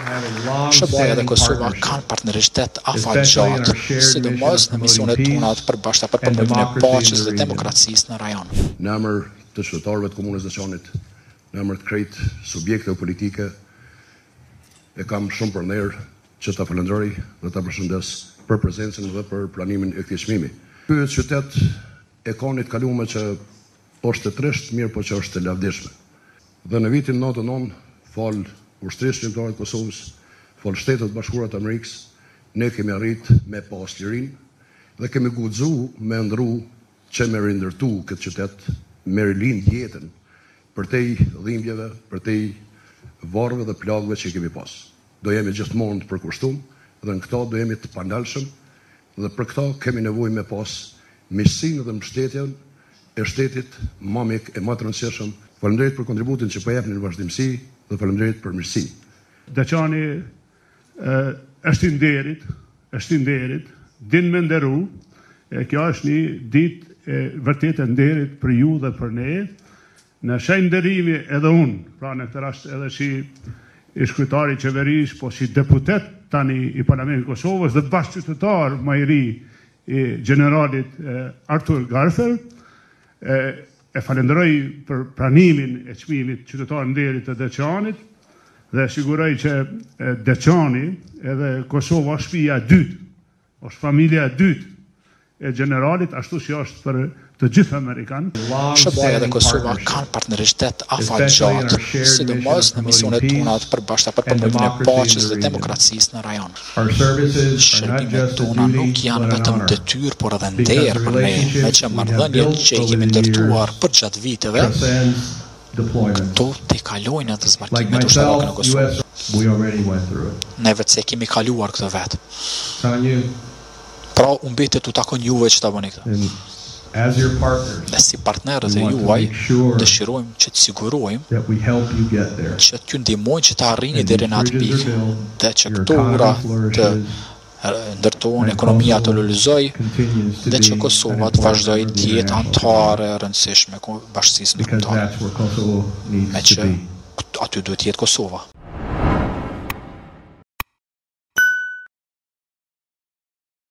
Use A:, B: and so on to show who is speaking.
A: SBA dhe Kosova kanë partneritet afatgjatë, sidomos në misionet tona të përbashkëta për promovimin e paqes dhe demokracisë në rajon.
B: Në emër të qytetarëve të Komunës Veçanit, në emër të krejt subjekteve politike, e kam shumë përnerë që ta falenderoj dhe ta përshëndes për prezencën dhe për planimin e këtij çmimi. Ky qytet e ka një të kaluar që është të tresht, mirë po që është të lavdishme. Dhe në vitin 99, fal ushtrisë shqiptare të Kosovës, fal Shtetet Bashkuara të Amerikës, ne kemi arrit me pas lirinë dhe kemi guxuar me ndru që me rindërtu këtë qytet, me rind jetën për te dhimbjeve, për te varreve dhe plagëve që kemi pas. Do jemi gjithmonë të përkushtuar dhe në këto do jemi të pandalshëm dhe për këto kemi nevojë me pas miqësinë dhe mbështetjen e shtetit më mik e më të rëndësishëm. Faleminderit për kontributin që po japni në vazhdimsi dhe faleminderit për mirësi.
C: Deçani është i nderit, din me nderu, kjo është një ditë vërtet e nderit për ju dhe për ne. Në shenjë nderimi edhe unë, pra në këtë rast edhe si i shkrytari qeverish, po si deputet tani i Parlamentit Kosovës dhe bashkëqytetar më i ri i generalit Artur Garfer, e falenderoj për pranimin e çmimit qytetar nderit të Deçanit dhe siguroj që Deçani edhe Kosova është shtëpia e dytë, është familja e dytë e generalit, ashtu si është për të gjithë amerikanë.
A: SBA dhe Kosova kanë partneritet afatgjatë, sidomos në misionet tona të përbashkëta për promovimin e paqes dhe demokracisë në rajon. Shërbimet tona nuk janë vetëm detyrë, por edhe nder për ne, me që marrëdhëniet që kemi ndërtuar për gjatë viteve, këto të kalojnë edhe zbarkimet ushtarake në Kosovë. Ne vetë se kemi kaluar këtë vetë. Pra, mbetet u takon juve që ta bëni këtë. Dhe si partnerët e juaj, dëshirojmë që të sigurojmë që t'ju ndihmojnë që të arrini deri në atë pikë dhe që këto ura të ndërtojnë, ekonomia të lullëzoj dhe që Kosova të vazhdoj të jetë antare e rëndësishme bashkësisë ndërkombëtare. Me që aty duhet jetë Kosova.